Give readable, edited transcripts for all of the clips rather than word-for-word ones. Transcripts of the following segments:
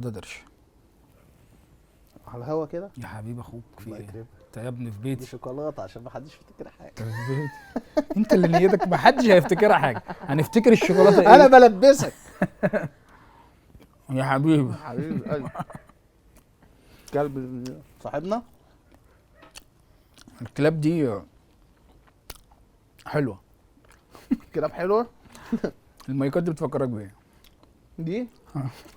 حماده درش. على الهوا كده يا حبيب اخوك في الله ايه؟ يكرمك. انت يا ابني في دي بيتي. شوكولاته عشان ما حدش يفتكر حاجه. انت في بيتي. انت اللي نيتك ما حدش هيفتكرها حاجه، هنفتكر الشوكولاته ايه؟ انا بلبسك يا حبيبي. حبيبي قلبي. كلب صاحبنا. الكلاب دي حلوه. كلاب حلوه المايكات دي بتفكرك بايه؟ دي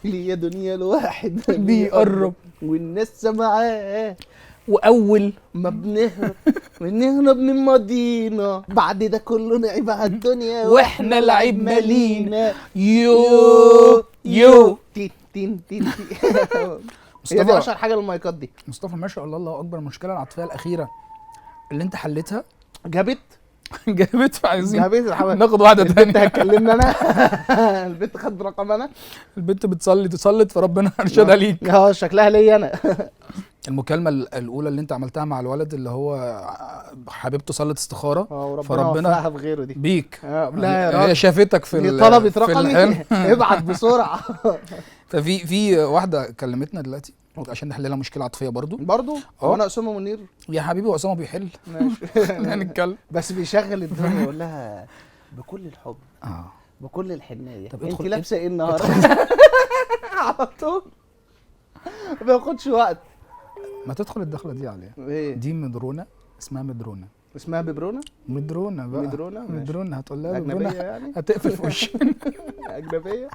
لي يا دنيا الواحد بيقرب والناس معاه واول ما بنهرب من ماضينا، بعد ده كله نعيب على الدنيا واحنا لعيب مالينا. يو تين تين تين هي دي اشهر حاجه للمايكات دي. مصطفى ما شاء الله الله اكبر. المشكله العاطفيه الاخيره اللي انت حلتها جابت عايزين الحمد. ناخد واحده البنت تانية. هتكلمنا انا البنت خد رقم انا. البنت تصلت فربنا ارشدها ليك. شكلها ليا انا. المكالمه الاولى اللي انت عملتها مع الولد اللي هو حبيبته صلت استخاره وربنا فربنا وفقها بغيره دي بيك. لا يا هي راجل شافتك في دي طلبت في رقمي الحلم. ابعت بسرعه. ففي واحده كلمتنا دلوقتي عشان نحل لها مشكله عاطفيه برضو. هو انا اسامه منير يا حبيبي واسامه بيحل. ماشي خلينا نتكلم. بس بيشغل الدنيا يقول لها بكل الحب بكل الحنيه. طب انت ادخل لابسه ايه النهارده؟ على طول ما بياخدش وقت. ما تدخل الدخله دي عليها. ايه دي مدرونه، اسمها مدرونه. اسمها ببرونه؟ مدرونه بقى. مدرونه ماشي. مدرونه هتقول لها اجنبيه مدرونه يعني؟ هتقفل في وشك. اجنبيه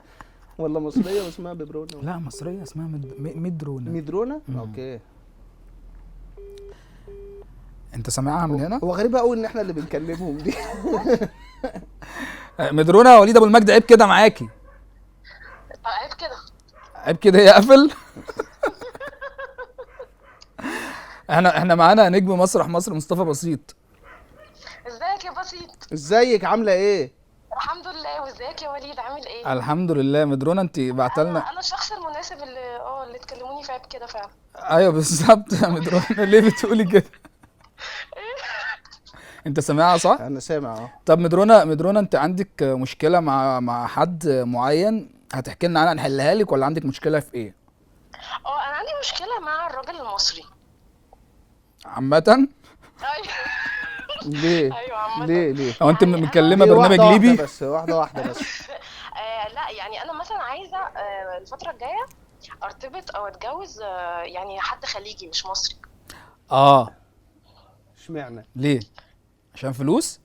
ولا مصريه واسمها ببرونه؟ لا مصريه اسمها مدرونه. مدرونه اوكي. انت سامعها من هنا؟ هو غريب قوي ان احنا اللي بنكلمهم دي. مدرونه وليد ابو المجد عيب كده معاكي. عيب كده. عيب كده يا قفل. احنا معانا نجم مسرح مصر مصطفى بسيط. ازيك يا بسيط؟ ازيك عامله ايه؟ الحمد لله. وازيك يا وليد عامل ايه؟ الحمد لله. مدرونه انت بعتلنا. انا الشخص المناسب اللي تكلموني في عيب كده فعلا. ايوه بالظبط يا مدرونه. ليه بتقولي كده؟ انت سامعها صح؟ انا سامع طب مدرونه انت عندك مشكله مع حد معين هتحكي لنا عنها نحلها لك، ولا عندك مشكله في ايه؟ انا عندي مشكله مع الراجل المصري عامه. ليه؟ ايوه عامه. ليه؟ هو انت يعني مكلمه ليه برنامج واحدة ليبي؟ بس واحده بس. لا يعني انا مثلا عايزه الفتره الجايه ارتبط او اتجوز يعني حد خليجي مش مصري. اشمعنى؟ ليه؟ عشان فلوس؟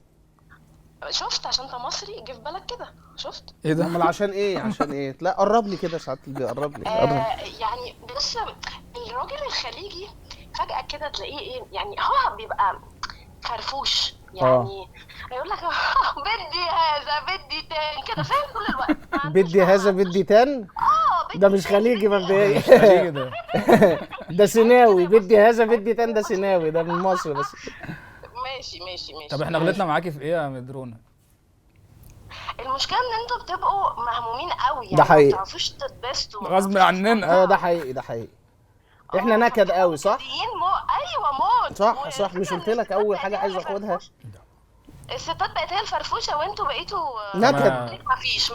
شفت عشان انت مصري جه في بالك كده. شفت ايه ده؟ امال عشان ايه؟ لا قرب لي كده ساعات قرب لي. يعني بص الراجل الخليجي فجأة كده تلاقيه ايه يعني هو بيبقى فرفوش يعني يقول لك بدي هذا بدي تاني كده فاهم طول الوقت. بدي هذا بدي تان. ده مش خليجي مبدئيا. خليجي ده. ده سيناوي. بدي هذا بدي تان ده سيناوي، ده من مصر بس. ماشي. طب احنا غلطنا معاكي في ايه يا مدرونه؟ المشكله ان انتوا بتبقوا مهمومين قوي يعني ده حقيقي. ما بتعرفوش تتبسطوا غصب عننا. ايوه ده حقيقي. احنا نكد قوي صح؟ ايوه موت. صح مش قلت لك اول حاجه عايز اخدها؟ الستات بقت هي الفرفوشه وانتوا بقيتوا نكد.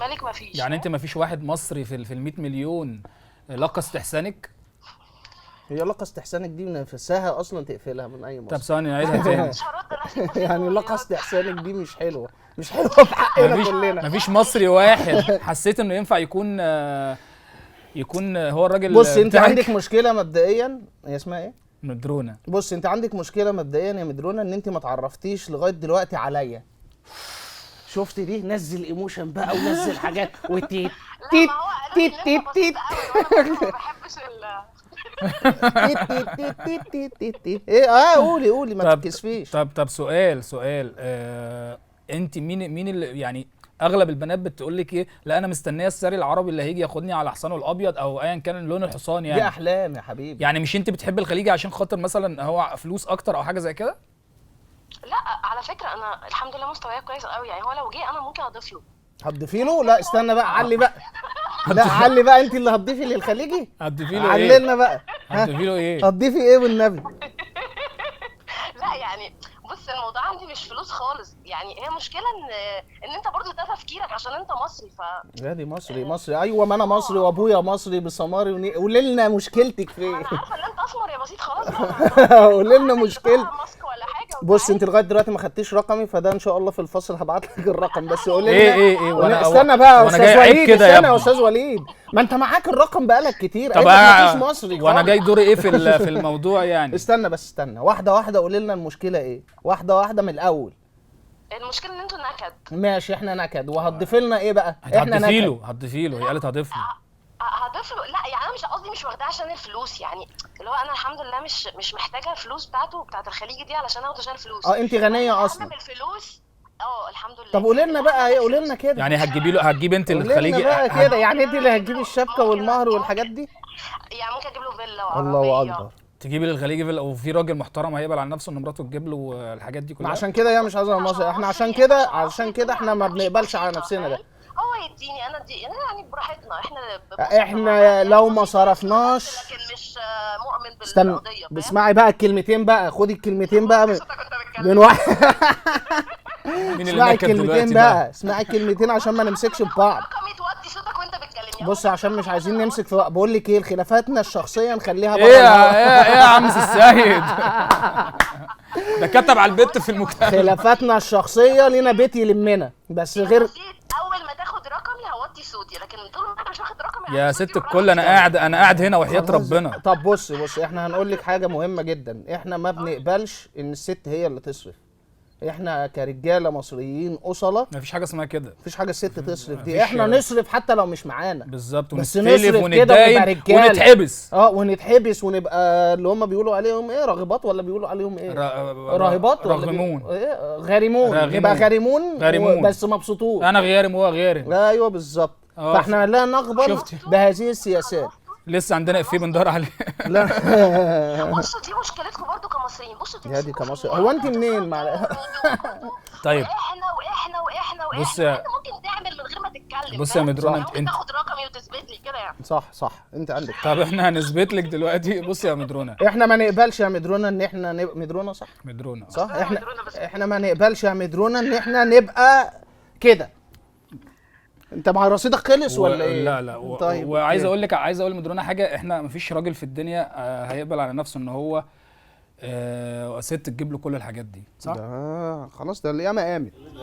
مالك مفيش يعني انت مفيش واحد مصري في ال 100 مليون لقى استحسانك؟ هي لقى استحسانك دي نفسها اصلا تقفلها من اي مصر. طب ثواني نعيدها تاني. مش هرد انا يعني لقى استحسانك دي مش حلوه في حقنا كلنا. مفيش مصري واحد حسيت انه ينفع يكون هو الراجل. بص انت بتاعك؟ عندك مشكله مبدئيا. هي اسمها ايه؟ مدرونه. بص انت عندك مشكله مبدئيا يا مدرونه ان انت ما تعرفتيش لغايه دلوقتي عليا. شفت دي؟ نزل ايموشن بقى ونزل حاجات وتيت تيت تيت تيت تيت ما بحبش ايه قولي ما تتكسفيش. طب سؤال انت مين اللي يعني اغلب البنات بتقول لك ايه؟ لا انا مستنيه الساري العربي اللي هيجي ياخدني على حصانه الابيض او ايا كان لون الحصان يعني. دي احلام يا حبيبي. يعني مش انت بتحب الخليجي عشان خاطر مثلا هو فلوس اكتر او حاجه زي كده؟ لا على فكره انا الحمد لله مستواي كويس قوي يعني هو لو جه انا ممكن اضيف له. هتضيفي له؟ لا استنى بقى علي بقى. لا علي بقى انت اللي هتضيفي للخليجي. هتضيفي له ايه؟ عللنا بقى. هتضيفي له ايه؟ هتضيفي ايه بالنبي؟ لا يعني بص بالعكس الموضوع عندي مش فلوس خالص، يعني هي مشكله ان انت برضو ده تفكيرك عشان انت مصري لا دي مصري ايوه، ما انا مصري وابويا مصري بسماري قولي لنا مشكلتك فين. انا عارفه ان انت اسمر يا بسيط خلاص بقى. قولي لنا مشكلتك. ماسك ولا حاجه بص انت لغايه دلوقتي ما خدتيش رقمي، فده ان شاء الله في الفصل هبعت لك الرقم، بس قولي لنا ايه وانا استنى بقى يا وانا جاي استاذ عيب وليد، كده يا استنى يا ابني. استاذ وليد، ما انت معاك الرقم بقالك كتير، طب ما فيش مصري وانا خالص. جاي دوري ايه في الموضوع يعني؟ استنى بس استنى، واحده واحده قولي لنا المشكله ايه، واحده من الاول. المشكله ان انتوا نكد. ماشي احنا نكد، وهتضيفي لنا ايه بقى؟ احنا نكد. هتضيفي له، هي قالت هضيف له. هضيف له، لا يعني انا مش قصدي مش واخداه عشان الفلوس، يعني اللي هو انا الحمد لله مش محتاجه الفلوس بتاعت الخليج دي علشان اخد عشان الفلوس. انت غنيه اصلا. اهم الفلوس. الحمد لله. طب قولي لنا بقى ايه، قولي لنا كده يعني هتجيبي انت الخليجي بقى كده، يعني انت اللي هتجيبي الشبكه والمهر والحاجات دي؟ يعني ممكن اجيب له فيلا وعربيه. الله اكبر. تجيبي للخليجي وفي راجل محترم هيقبل على نفسه ان مراته تجيب له الحاجات دي كلها. عشان كده هي مش عايزه مصر، احنا عشان كده احنا ما بنقبلش على نفسنا ده. هو يديني انا دي يعني براحتنا، احنا لو ما صرفناش. لكن مش مؤمن استنى بالقضيه. اسمعي بقى الكلمتين بقى، خدي الكلمتين بقى من واحد. اسمعي الكلمتين بقى، اسمعي الكلمتين عشان ما نمسكش ببعض. رقمي توطي صوتك وانت بتكلمني. بص عشان مش عايزين نمسك في، بقول لك ايه، خلافاتنا الشخصيه نخليها بره ايه الهوا. ايه يا عم السيد؟ ده كتب على البت في المكتب. خلافاتنا الشخصيه لينا بيت يلمنا بس غير. اول ما تاخد رقمي هوطي صوتي، لكن طول ما انا مش واخد رقمي يا ست الكل انا قاعد هنا وحياة ربنا. طب بص احنا هنقول لك حاجه مهمه جدا، احنا ما بنقبلش ان الست هي اللي تصرف. احنا كرجاله مصريين اصله مفيش حاجه اسمها كده. مفيش حاجه الست تصرف دي، احنا نصرف حتى لو مش معانا. بالظبط، بس ونستلف نصرف كده ونبقى ونتداين رجاله ونتحبس. ونتحبس ونبقى اللي هم بيقولوا عليهم ايه، راغبات ولا بيقولوا عليهم ايه؟ راهبات ولا راغمون. ايه؟ غارمون. نبقى غارمون بس مبسوطون. انا غيرم وهو غيرم. ايوه بالظبط. فاحنا لا نقبل بهذه السياسات. لسه عندنا افيه بندور عليه. لا بصوا دي مشكلتكم برضو كمصريين، بصوا يا دي كمصري. هو انت منين طيب واحنا بص انت ممكن تعمل من غير ما تتكلم. بص يا مدرونه، انت تاخد رقمي وتثبت لي كده يعني. صح انت عندك. طب احنا هنثبت لك دلوقتي. بص يا مدرونه، احنا ما نقبلش يا مدرونه ان احنا نبقى مدرونه. صح مدرونه صح. احنا ما نقبلش يا مدرونه ان احنا نبقى كده. انت مع رصيدك خلص ولا ايه؟ لا طيب وعايز اقول لك، عايز اقول لمدرونه حاجه، احنا مفيش راجل في الدنيا هيقبل على نفسه ان هو ست تجيب له كل الحاجات دي، صح؟ خلاص ده اللي ياما قامت.